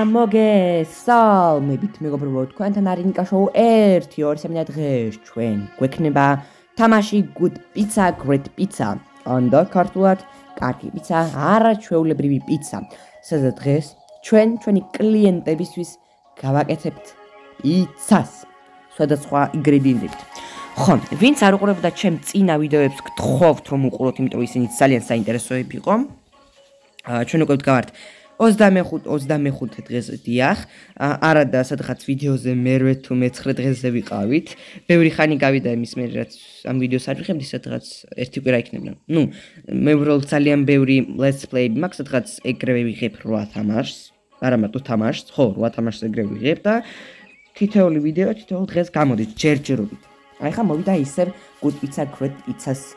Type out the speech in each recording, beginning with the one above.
მოგესალმებით მეგობრებო, თქვენთან არის ნიკა შოუ 1-2-3 დღეს ჩვენ გვექნება თამაში good pizza, great pizza. და ქართულად კარგი პიცა, არაჩვეულებრივი პიცა. სადაც დღეს ჩვენი კლიენტებისთვის გავაკეთებთ პიცას სხვადასხვა ინგრედიენტებით. ხო, ვინც არ უყურებდა ჩემ წინა ვიდეოებს, გთხოვთ რომ უყუროთ, იმიტომ ისინი ძალიან საინტერესოები იყო. ჩვენ უკვე ვდგავართ 25 დღეს დიახ, არადა სადღაც ვიდეოზე მერვე თუ მე-9 დღეზე ვიყავით. ბევრი ხანი გავიდა იმის მერე, რაც ამ ვიდეოს არ ვიღებდი, სადღაც ერთი კვირა იქნება. მე უბრალოდ ძალიან ბევრი let's play-ები მაქვს, სადღაც ეგრევე ვიღებ 8 თამაშს, არა მარტო თამაშს, ხო, 8 თამაშს ეგრევე ვიღებ და თითოეული ვიდეო თითოეულ დღეს გამოდის ჯერჯერობით. აი ხა მოვიდა ისევ good pizza, great pizza-ს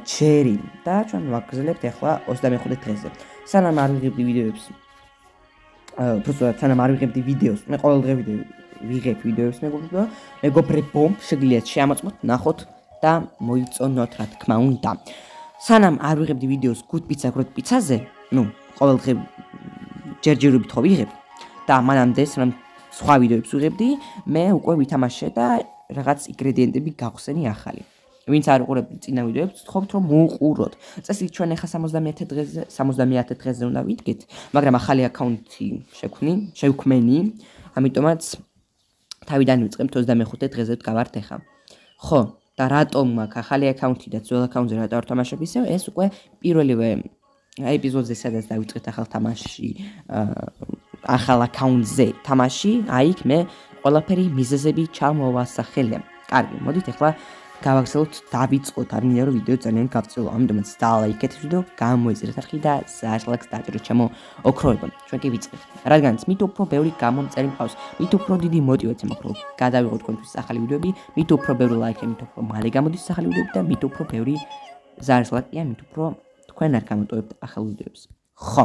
ჯერი და ჩვენ ვაგრძელებთ ახლა 25 დღეზე. სანამ არ ვიღებდი ვიდეოებს. სანამ არ ვიღებდი ვიდეოს, მე ყოველ დღე ვიღებ ვიდეოებს მეგობრებო, შეგიძლიათ შეამოწმოთ, ნახოთ და მოიწონოთ რა თქმა უნდა. სანამ არ ვიღებდი ვიდეოს good pizza, great pizza-ზე, ყოველ დღე ჯერჯერობით ხო ვიღებ და მანამდე სანამ სხვა ვიდეოებს ვიღებდი, მე უკვე ვითამაშე და რაღაც ინგრედიენტები გავხსენი ახალი. ვინც არ უყურებთ წინა ვიდეოებს, ვთხოვთ რომ მოუყუროთ. წესით ჩვენ ახლა 70 დღეზე უნდა ვიდგეთ, მაგრამ ახალი აკაუნთი შევქმენი, ამიტომაც თავიდან ვიწყებთ 25 დღეზე ვდგავართ ახლა. ხო, და რატომ მაქვს ახალი აკაუნთი და ძველ აკაუნტზე რატო არ თამაშობ ისევ, ეს უკვე პირველივე ეპიზოდზე სადაც დავიწყეთ ახალ თამაში, ახალ აკაუნტზე თამაში, აიქ მე ყველაფერი მიზეზები ჩამოვასახელე. კარგი, მოდით ახლა გავაგრძელოთ, დავიწყოთ, არ მინდა რომ ვიდეო ძალიან გავწელო, ამიტომაც დალაიქეთ ვიდეო, გამოიწერეთ არხი და ზარლაკს დაჭერეთ ჩემო ოქროება. ჩვენ კი ვიწყებთ. რადგანაც მით უფრო ბევრი გამომწერი მყავს, მით უფრო დიდი мотиваცია მაქვს, რომ გადავიღოთ თქვენთვის ახალი ვიდეოები, მით უფრო ბევრი ლაიქი, მით უფრო მალე გამოდის ახალი ვიდეოები და მით უფრო ბევრი ზარლაკია, მით უფრო თქვენ არ გამოტოვებთ ახალ ვიდეოებს. ხო.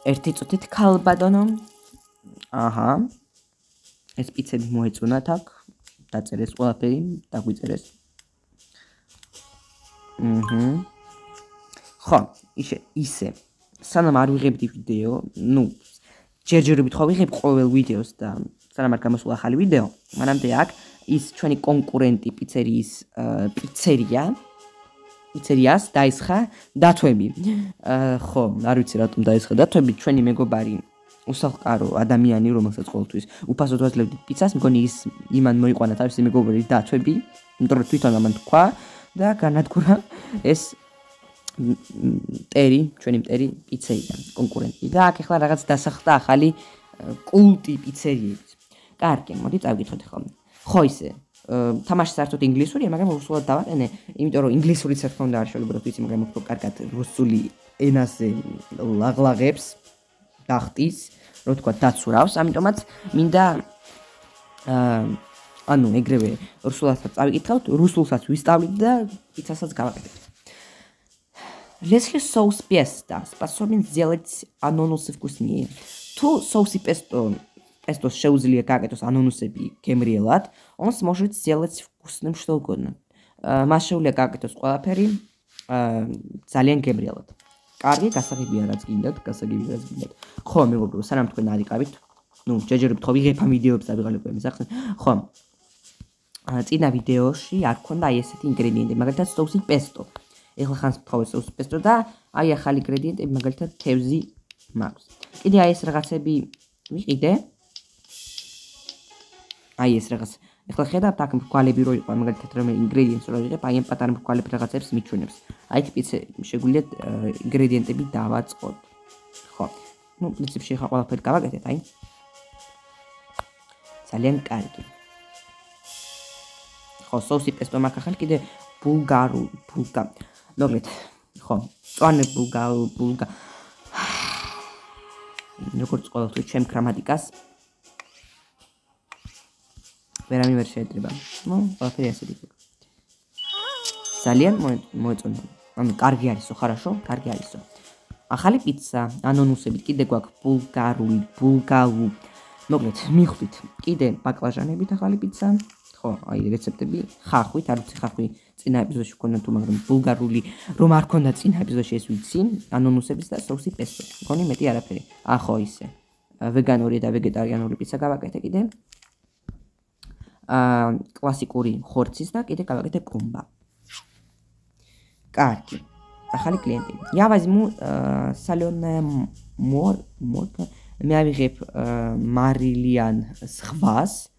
ერთი წუთით ქალბატონო. აჰა. ეს პიცები მოეწონათ აქ. დაწერეს ყველაფერი, დაგვიწერეს. ხო, ისე. სანამ არ ვიღებდი ვიდეო, ჯერჯერობით ხო ვიღებ ყოველ ვიდეოს და სანამ არ გამოსულა ახალი ვიდეო, მანამდე აქ ის ჩვენი კონკურენტი პიცერიას დაისხა დათვები. ხო, არ ვიცი რატომ დაისხა დათვები, ჩვენი მეგობარი უსახლკარო ადამიანი, რომელსაც ყოველთვის უფასოდ ვაძლევდით პიცას, მგონი ის იმან მოიყვანა თავისი მეგობარი დათვები, იმიტომ რომ თვითონ ამან თქვა და განადგურა ეს ჩვენი მტერი პიცერია, კონკურენტი. და აქ ახლა რაღაც დასახლდა ახალი კულტი პიცერიების. კარგი, მოდი წავიკითხოთ ახლა. ხო ისე, თამაში საერთოდ ინგლისურია, მაგრამ რუსულად დავაყენე, იმიტომ რომ ინგლისურიც რა თქმა უნდა არ შევლებრო ვიცი, მაგრამ უფრო კარგად რუსული ენაზე ლაღლაღებს დახტის, რო თქვა დაცურავს, ამიტომაც მინდა ეგრევე რუსულსაც წავიკითხავთ, რუსულსაც ვისწავლით და პიცასაც გავაკეთებთ. Если соус песто способен сделать ананусы вкуснее, то соусы песто შეუძლია გააკეთოს ანანუსები გემრიელად, он сможет сделать вкусным что угодно. მას შეუძლია გააკეთოს ყველაფერი ძალიან გემრიელად. კარგი, გასაგებია რაც გინდათ. ხო, მეგობრებო, სანამ თქვენ არ იყავით, ჯერჯერობით ხო ვიღებ ამ ვიდეოებს და ვიღალებ ამის ახსნა. ხო. წინა ვიდეოში არ ქონდა აი ესეთი ინგრედიენტები, მაგალითად соуси песто. ეხლა ხანს ვთხოვე соуси песто და აი ახალი ინგრედიენტები, მაგალითად თევზი მაქვს. კიდე აი ეს რაღაცები ვიყიდე. აი ეს რაღაც. ეხლა ხედავთ აქ მრგვალები რო იყო, მაგალითად რომ ინგრედიენტს რო ვიღებ, აი ამ პატარა მრგვალებ რაღაცებს მიჩვენებს. აი ეს პიცე შეგვიძლია ინგრედიენტები დავაწყოთ. ხო. პრინციპში ხა ყველაფერი გავაკეთეთ, აი. ძალიან კარგი. ხო, соуси песто მაქვს ახალი კიდე მოგეთ. ხო, წვანე როგორც ყოველთვის ჩემ გრამატიკას ვერავინ ვერ შეეძება. ყველაფერი ასე იქნება. ძალიან მოეწონა. კარგი არისო, ხარაშო, კარგი არისო. ახალი პიცა, ანანუსებით, კიდე გვაქვს ბულგარული. მოკლედ, მიხვდით. კიდე ბაკლაჟანებით ახალი პიცა. ხო, აი რეცეპტები ხახვით, არ ვიცი ხახვი წინა ეპიზოდში ვქონდა თუ, მაგრამ ბულგარული რომ არ ქონდა წინა ეპიზოდში ეს ვიცი, ანონუსების და სოუსი პესტო. მგონი მეტი არაფერი. ხო ისე. ვეგანური და ვეგეტარიანული პიცა გავაკეთე კიდე. კლასიკური ხორცის და კიდე გავაკეთე კომბა. კარგი. ახალი კლიენტი. Я возьму соленое მე ავიღებ მარილიან სხვას.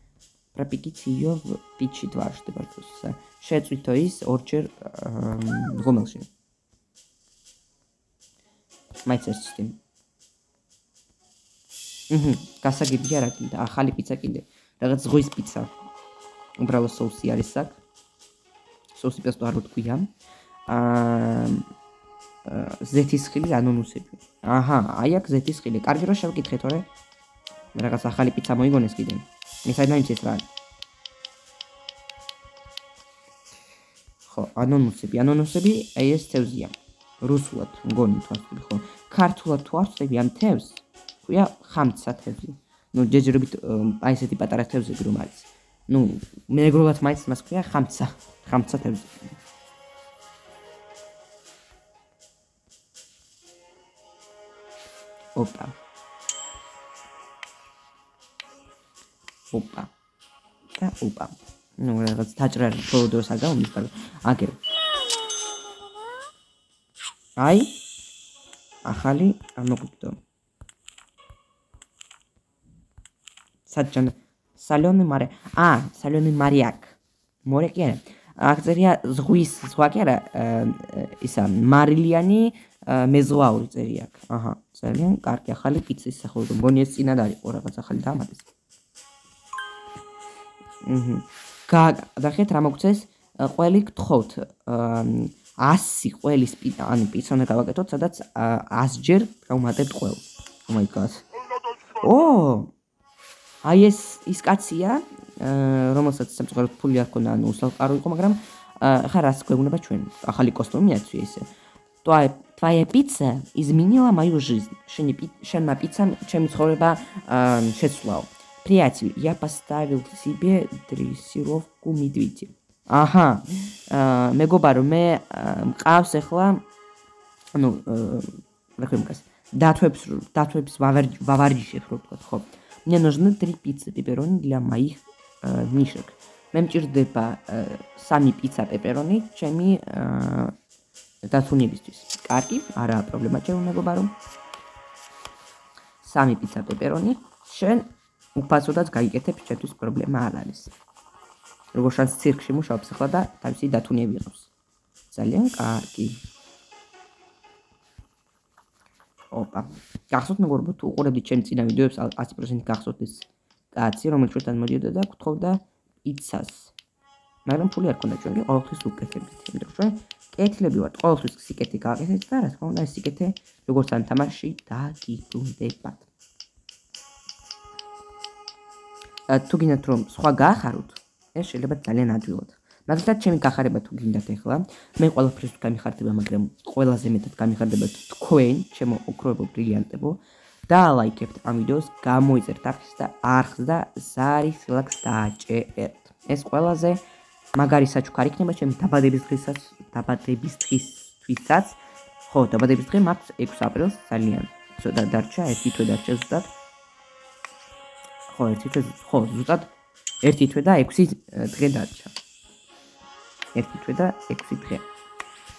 Пропеките ее в печи дважды, братуса. Შეწვითო ის ორჯერ ღომელში. მაიცეს სისტემი. გასაგებია რა კიდე, ახალი პიცა კიდე. რაღაც ზღვის პიცა. უბრალოდ სოუსი არის აქ. სოუსი პესტო არ ვთქვია. ზეთისხილი ანონუსები. აი აქ ზეთისხილი. კარგი რომ შევკითხე თორე. რაღაც ახალი პიცა მოიგონეს კიდე. მე საერთოდ ვიცით რა. ხო, ანონუსები, აი ეს თევზია. რუსულად მგონი თვალსწრაფი ხო. ქართულად თუ არ ვწევი ამ თევზს, ქვია ხამცა თევზი. ნუ ჯეჯერობით აი ესეთი პატარა თევზები რომ არის. ნუ მეგრულად მაინც მას ქვია ხამცა თევზი. ოპა. და ოპა. ნუ რაღაც დაჭრარი ფოლოდოს არ გამომდის, მაგრამ აგერ. აი ახალი ამოგვიგდო. საჭან სალონი მარე. სალონი მარიაკ. მორე კი არა. აქ წერია ზღვის ზღვა კი არა, ისა მარილიანი მეზღვაური წერია აქ. ძალიან კარგი ახალი პიცის სახელობა. მგონი ეს წინად არის რაღაც ახალი დამატეს. გადახეთ რა მოგწეს ყველი გთხოვთ 100 ყველის პიცა უნდა გავაკეთოთ, სადაც 100 ჯერ გავუმატებთ ყველს. Oh my god. აი ეს კაცია, რომელსაც სამწუხაროდ ფული არ ქონდა, ანუ უსალყარო იყო, მაგრამ ხა რას გვეუბნება ჩვენ? ახალი კოსტუმი აცვი ესე. Твоя пицца изменила мою жизнь. შენმა პიცამ ჩემი ცხოვრება შეცვლაო. Приятель, я поставил себе дрессировку медведя. მეგობარო, მე მყავს ახლა, ანუ რა ქვემკას, დათვებს ვავარჯიშებ, რო ვთქვათ, ხო. Мне нужны 3 пиццы пепперони для моих мишек. მე მჭირდება 3 პიცა პეპერონი ჩემი დათუნებისთვის. კარგი, არაა პრობლემა ჩემო მეგობარო. 3 პიცა პეპერონი, შენ უფასოდაც გაიკეთებ, ჩემთვის პრობლემა არ არის. როგორ შანს ცირკში მუშაობს ახლა და თავისი დათუნები ყავს. ძალიან კარგი. ოპა. გახსოვთ მეგობრებო, თუ უყურებდით ჩემი წინა ვიდეოებს, 100% გახსოვთ ეს კაცი, რომელიც ჩვენთან მოდიოდა და გთხოვდა პიცას. მაგრამ ფული არ ქონდა ჩვენ კი ყოველთვის უკეთებდით, იმიტომ რომ ჩვენ კეთილები ვართ, ყოველთვის სიკეთე გააკეთეთ და რა თქმა უნდა ეს სიკეთე როგორც ამ თამაში დაგიბრუნდებათ. თუ გინდათ რომ სხვა გაახაროთ, ეს შეიძლება ძალიან ადვილად. მაგალითად, ჩემი გახარება თუ გინდათ ახლა, მე ყველაფერს გამიხარდება, მაგრამ ყველაზე მეტად გამიხარდებათ თქვენ, ჩემო ოქროებო ბრილიანტებო, დაალაიქებთ ამ ვიდეოს, გამოიწერთ არხს და ზარის ლაიქს დააჭერთ. ეს ყველაზე მაგარი საჩუქარი იქნება ჩემი დაბადების დღისთვისაც. ხო, დაბადების დღე მაქვს 6 აპრილს, ძალიან ცოტა დარჩა, ერთი თვე დარჩა ზუსტად. ხო, ზუსტად 1 თვე და 6 დღე დარჩა. 1 თვე და 6 დღე.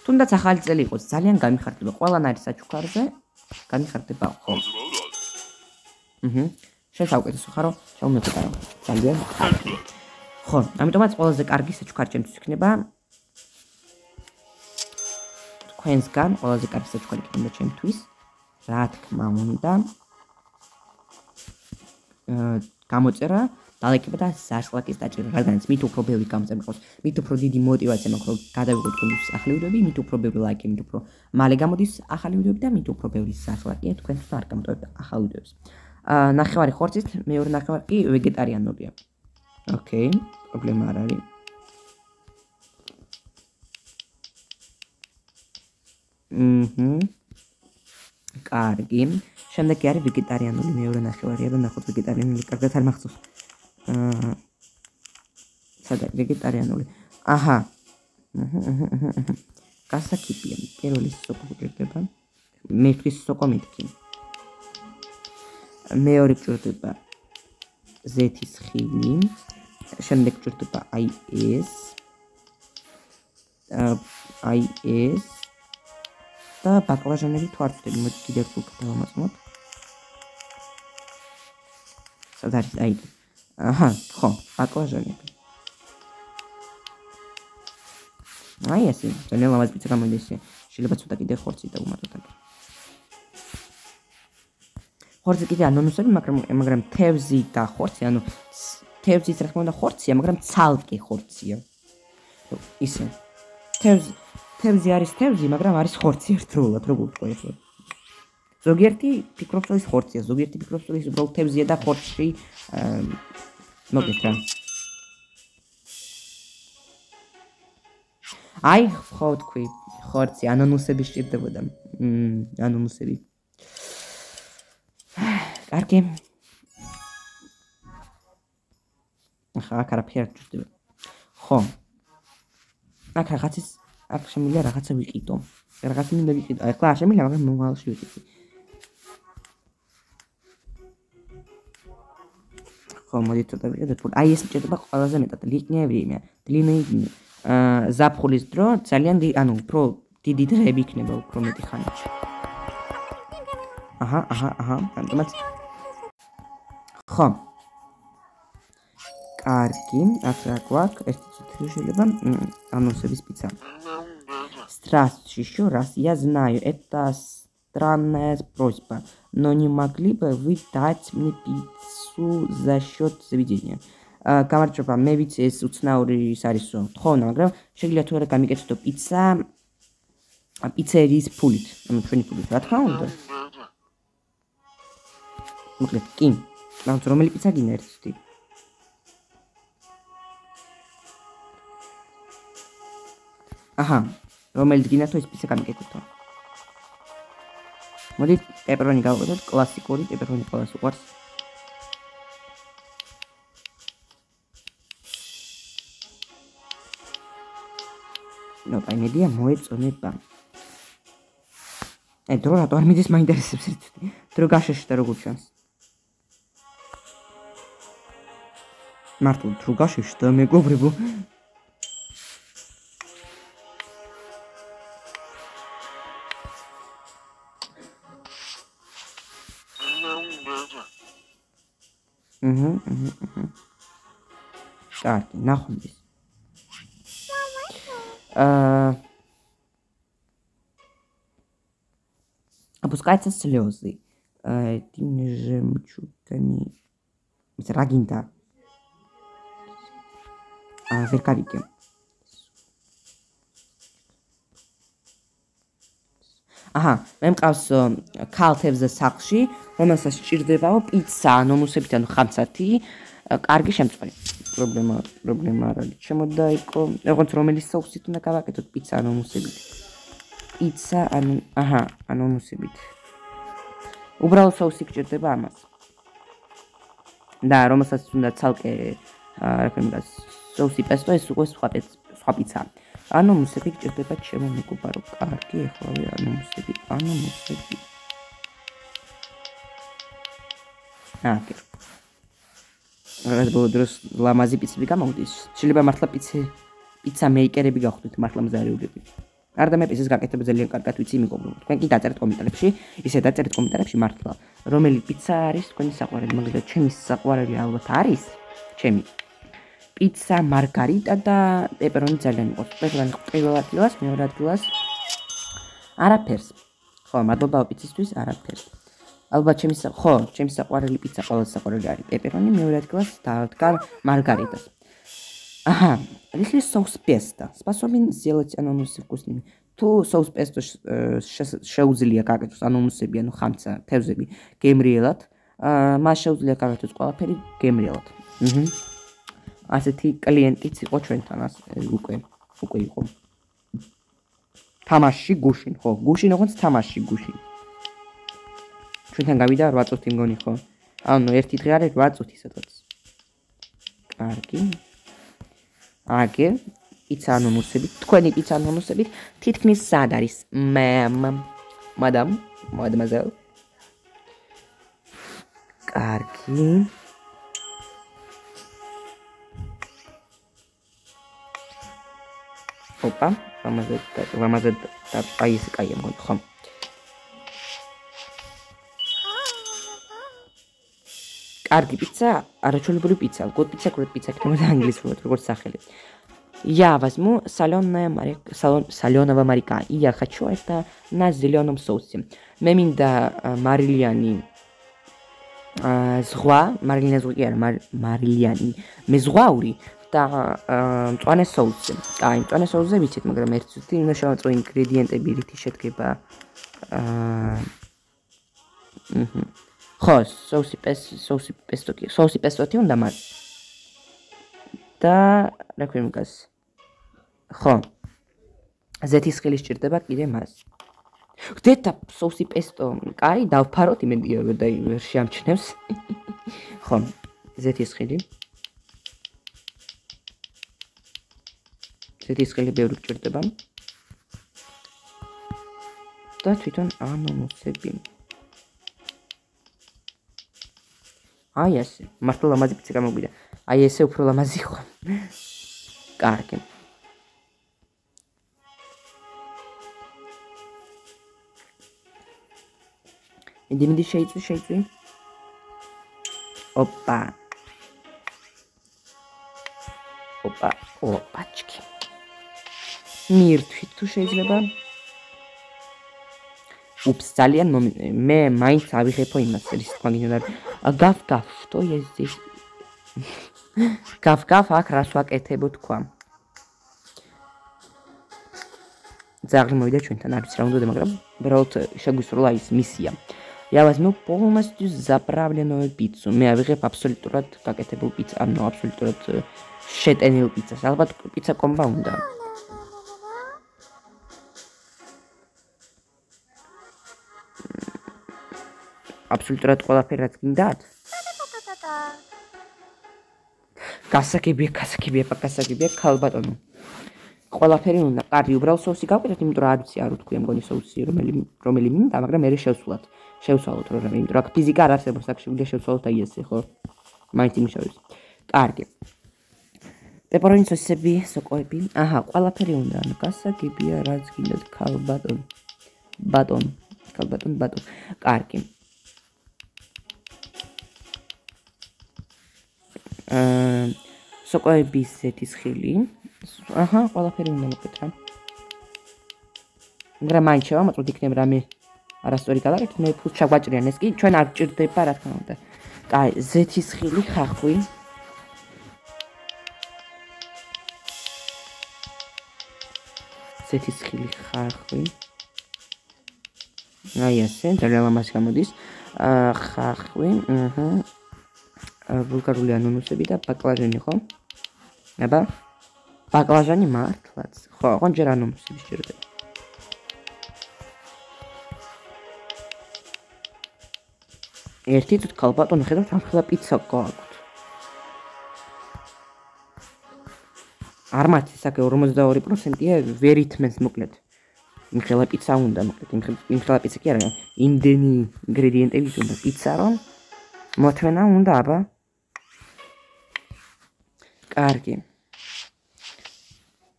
თუნდაც ახალი წელი იყოს, ძალიან გამიხარდება. ყველანაირი საჩუქარზე გამიხარდება, ხო. შენ საუკეთესო ხარო, ჩაუმეფეტარო. ძალიან კარგი. ხო, ამიტომაც ყველაზე კარგი საჩუქარი ჩემთვის იქნება. თქვენსგან ყველაზე კარგი საჩუქარი იქნება ჩემთვის. რა თქმა უნდა. გამოწერა დალაიქება და საშლაკის დაჭერა, რადგანაც მით უფრო ბევრი გამოწერა მიყავს, მით უფრო დიდი мотиваცია მაქვს, რომ გადავიღოთ თქვენთვის ახალი ვიდეოები, მით უფრო ბევრი ლაიქი, მით უფრო მალე გამოდის ახალი ვიდეოები და მით უფრო ბევრი საშლაკია თქვენთვის არ გამოტოვებთ ახალ ვიდეოებს. ნახევარი ხორცით, მეორე ნახევარი კი ვეგეტარიანულია. ოკეი, პრობლემა არ არის. კარგი. შემდეგი არის ვეგეტარიანული მეორე ნახევარი, რომ ნახოთ ვეგეტარიანული კარგად არ მახსოვს. სად ვეგეტარიანული. აჰა. გასაკიფია. პირველი სოკო გჭირდება. მერთვის სოკო მეთქი. მეორე გჭირდება ზეთის ხილი. შემდეგ გჭირდება აი ეს. და ბაკლაჟანები თუ არ ვწდები, მოდი კიდევ ერთხელ დავამოწმოთ. სად არის აი? აჰა, ხო, ბაკლაჟანები. აი ესე, ძალიან ლამაზი პიცა გამოდის. შეიძლება ცოტა კიდე ხორცი დავუმატოთ აქ. ხორცი კიდე ანონუსები, მაგრამ თევზი და ხორცი, ანუ თევზის რა თქმა უნდა ხორცია, მაგრამ ცალკე ხორცია. ისე. თევზი არის თევზი, მაგრამ არის ხორცი ერთდროულად, როგორ ვთქვა ახლა. ზოგიერთი ფიქრობს, რომ ის ხორცია, ზოგიერთი ფიქრობს, რომ ის უბრალოდ თევზია და ხორცში მოგეთ რა. აი, ხო თქვი, ხორცი, ანონუსები სჭირდებოდა. ანონუსები. კარგი. ახლა აქ არაფერი არ გჭირდება. ხო. აქ რაღაცის აქ შემიძლია რაღაცა ვიყიდო. რაღაცა მინდა ვიყიდო. ახლა არ შემიძლია, მაგრამ მომავალში ვიყიდე. ხო, მოდი ცოტა ვიყიდოთ. აი ეს მჭირდება ყველაზე მეტად. длинные ზაფხულის დრო ძალიან ანუ უფრო დიდი დროები იქნება უფრო მეტი ხანაში. აჰა. ამიტომაც ხო. კარგი, აქ რა გვაქვს? ერთი წუთი შეიძლება анонсების пицца. Здравствуйте, еще раз. Я знаю, это странная просьба, но не могли бы вы дать мне пиццу за счет заведения? გამარჯობა, მე ვიცი ეს უცნაური ის არისო. თხოვნა, მაგრამ შეგიძლიათ თუ არა გამიკეთოთ პიცა პიცერიის ფულით, ანუ ჩვენი ფულით, რა თქმა უნდა. მოკლედ, კი. მაგრამ რომელი პიცა გინდა ერთი წუთი? აჰა, რომელიც გინდათ ის პიცა გამიკეთებთო. მოდით პეპერონი გავაკეთოთ, კლასიკური პეპერონი ყველას უყვარს. ნუ, აი მედია მოეწონება. დრო რატო არ მიდის მაინტერესებს ერთი წუთი. დრო გაშეშდა როგორ ჩანს. მართლა დრო გაშეშდა მეგობრებო. კარგი, ნახოთ. Опускаются слезы. Этими жемчугами. Рагинта. Веркавики. აჰა, მე მყავს ქალთევზე სახლში, რომელსაც სჭირდებაო პიცა, ანონუსებით, ანუ ხამცათი, კარგი შემწყვეტი. პრობლემა არ არის. შემოდა იყო, როგორც რომელიც საუქსით უნდა გავაკეთოთ პიცა ანონუსებით. პიცა, აჰა, ანონუსებით. უბრალოდ საუსი გჭირდება ამას. და რომელსაც უნდა ცალკე, რა ქვია, საუსი პესტო, ეს უკვე სხვა პიცა. ანონუსები გჭირდება ჩემო მეგობარო. კარგი, ეხლა ანონუსები. აკე. რა დროს ლამაზი პიცები გამოვიდეს. შეიძლება მართლა პიცა მეიკერები გახდეთ, მართლა მზარეულები. არ და მე პიცას გაკეთება ძალიან კარგად ვიცი მეგობრებო. თქვენ კი დაწერეთ კომენტარებში, ისე დაწერეთ კომენტარებში მართლა, რომელი პიცა არის თქვენი საყვარელი, მაგალითად ჩემი საყვარელი ალბათ არის, ჩემი პიცა მარგარიტა და პეპერონი ძალიან მიყვარს. პეპერონი პირველ ადგილას, მეორე ადგილას არაფერს. ხო, მადლობა პიცისთვის არაფერს. ალბათ ჩემი საყვარელი პიცა ყველაზე საყვარელი არის პეპერონი, მეორე ადგილას დავდგარ მარგარიტას. Ага, если соус песто способен сделать анонусы вкусными, то соус песто შეუძლია გაკეთოს ანონუსები, ანუ ხამცა, თევზები გემრიელად, მას შეუძლია გაკეთოს ყველაფერი გემრიელად. ასეთი კლიენტიც იყო ჩვენთან, უკვე იყო. თამაში გუშინ, ხო, გუშინ ოღონდ თამაში გუშინ. ჩვენთან გავიდა 8 წუთი მგონი, ხო? ანუ ერთი დღე არის 8 წუთი სადღაც. კარგი. აგერ პიცა ანონუსებით, თქვენი პიცა ანონუსებით თითქმის სად არის? მადამაზელ. კარგი. ოპა, ლამაზად და აი ეს კაია მგონი, ხო? კარგი პიცა, არაჩვეულებრივი пицца, год пицца, круто пицца, ქნებოდა ანგლისურად, როგორც სახელი. Я возьму солёного моряка. И я хочу это на зелёном соусе. მე მინდა მარილიანი ზღვა, მარილიანი მეზღვაური და მწვანე соуსი. აი, მწვანე соуსზე ვიცით, მაგრამ ერთ ზუსტი უნდა შევაწყვი ინგრედიენტები, რითი შედგება. ხო, соуси песто უნდა მას. და რა ქვია მგას? ხო. ზეთის ხილი სჭირდება კიდე მას. გდეთა соуси песто, კაი, დავფაროთ იმედია რომ ვერ შეამჩნევს. ხო, ზეთის ხილი. ზეთის ხილი ბევრი გჭირდება. და თვითონ ანონუსები. აი ესე, მართლა ლამაზი პიცა გამოგვიდა. აი ესე უფრო ლამაზი ხო? კარგი. მიდი შეიწვი. ოპაჩკი. მირთვით თუ შეიძლება. Упс, ძალიან მე მაინც ავიღებო იმას, რის თქმა გინდა. გაფ, что я здесь? გაფ, აქ რას ვაკეთებო თქვა. ძაღლი მოვიდა ჩვენთან, არ ვიცი რა უნდა, მაგრამ უბრალოდ შეგვისროლა ის მისია. Я возьму полностью заправленную пиццу. მე ავიღებ აბსოლუტურად გაკეთებულ პიცა, ანუ აბსოლუტურად შეტენილ პიცას. ალბათ პიცა კომბა უნდა. აბსოლუტურად ყველაფერი რაც გინდათ? გასაგებია, ქალბატონო. ყველაფერი უნდა. კარგი, უბრალოდ соуსი გავკეთოთ, იმიტომ რომ არ ვიცი, არ ვთქვი, მგონი соуსი რომელი მინდა, მაგრამ მე შევსვალოთ, რომ იმიტომ რომ ფიზიკა არ არსებობს, აქ შეგვიძლია შევსვალოთ აი ესე, ხო? მაინც იმუშავებს. კარგი. პეპერონი სოსები, სოკოები. აჰა, ყველაფერი უნდა, ანუ გასაგებია, რაც გინდათ, ქალბატონ. ბატონ. კარგი. სოკოების ზეთის ხილი. აჰა, ყველაფერი უნდა მოკეთრა. მაგრამ მაინც შევამოწმოთ, იქნებ რამე არასწორი გადაგეთ, მე ფულს ჩაგვაჭრიან, ეს კი ჩვენ არ გჭირდება, რა თქმა უნდა. კაი, ზეთის ხილი, ხახვი. აი ესე, ძალიან ლამაზი გამოდის. ხახვი, ბულგარული ანონუსები და ბაკლაჟანი, ხო? აბა. ბაკლაჟანი მართლაც. ხო, ოღონდ ჯერ ანონუსები სჭირდება. ერთი თუ ქალბატონო ხედავთ, ამხელა პიცა გააქვთ. არ მათი საკე 42%-ია ვერ ითმენს მოკლედ. იმხელა პიცა უნდა მოკლედ, იმხელა პიცა კი არა, იმდენი ინგრედიენტები უნდა პიცა რომ მოთმენა უნდა, აბა. კარგი.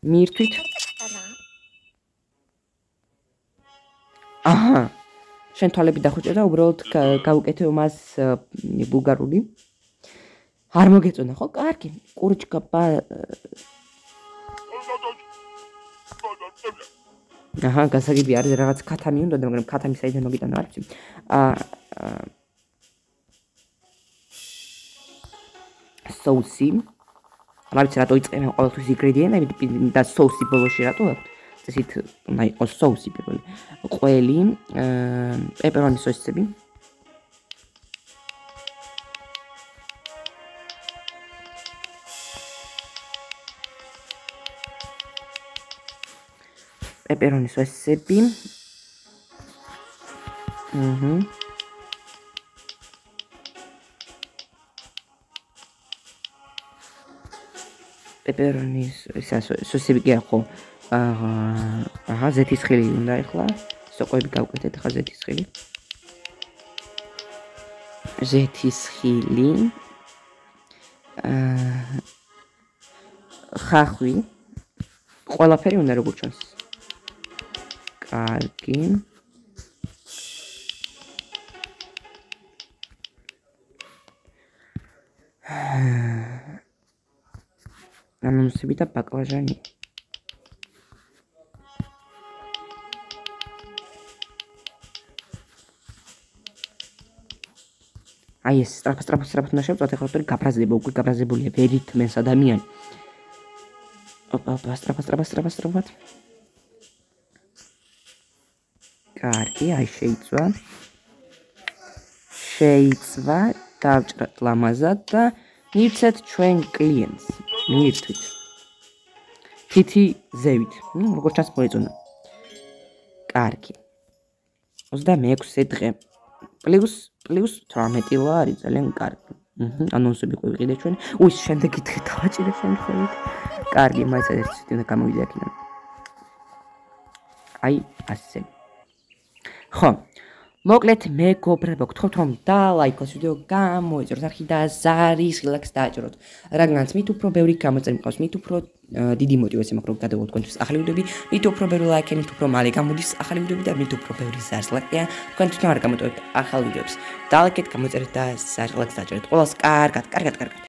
მირთვით. აჰა. შენ თვალები დახუჭე და უბრალოდ გავუკეთე მას ბულგარული. არ მოგეწონა, ხო? კარგი. კურჩკა აჰა, გასაგები არის რაღაც ქათამი უნდა, მაგრამ ქათამი საიდან მოგიტანა არ ვიცი. соуси. არ ვიცი რატო იწყებენ ყოველთვის ინგრედიენტები და соуси ბოლოში რატო აქვს? წესით უნდა იყოს соуси პირველი. ყველი, პეპერონი სოსები. პეპერონი სოსები. პეპერონის სოსები კი ახო. აჰა, ზეთის ხილი უნდა ეხლა. სოყვები გავკეთეთ ახლა ზეთის ხილი. ზეთის ხილი. ხახვი. ყველაფერი უნდა როგორ ჩანს. კარგი. ანონსები და ბაკლაჟანი. აი ეს სწრაფად უნდა შევწოთ, ეხლა თორე გაბრაზდება, უკვე გაბრაზებულია, ვერ ითმენს ადამიანი. ოპა, სწრაფად. კარგი, აი შეიწვა, დავჭრათ ლამაზად და მივცეთ ჩვენ კლიენტს. მიირთვით. თითი ზევით. როგორც ჩანს მოეწონა. კარგი. 26 დღე. პლუს 18 ლა არის ძალიან კარგი. ანონსები ყო ვიყიდე ჩვენ. უის შემდეგი დღე დავაჭირე შემთხვევით. კარგი, მაინც ერთი ცოტა უნდა გამოვიდე აქედან. აი ასე. ხო. მოკლედ მეგობრებო, გთხოვთ რომ დალაიქოთ ვიდეო, გამოიწეროთ არხი და ზარის ლაიქს დააჭეროთ. რადგანაც მით უფრო ბევრი გამოწერი მყავს, მით უფრო დიდი мотиваცია მაქვს რომ გადავიღოთ თქვენთვის ახალი ვიდეოები, მით უფრო ბევრი ლაიქი, მით უფრო მალე გამოდის ახალი ვიდეოები და მით უფრო ბევრი ზარის ლაიქია. თქვენ თვითონ არ გამოტოვებთ ახალ ვიდეოებს. დალაიქეთ, გამოიწერეთ და ზარის ლაიქს დააჭეროთ. ყველას კარგად.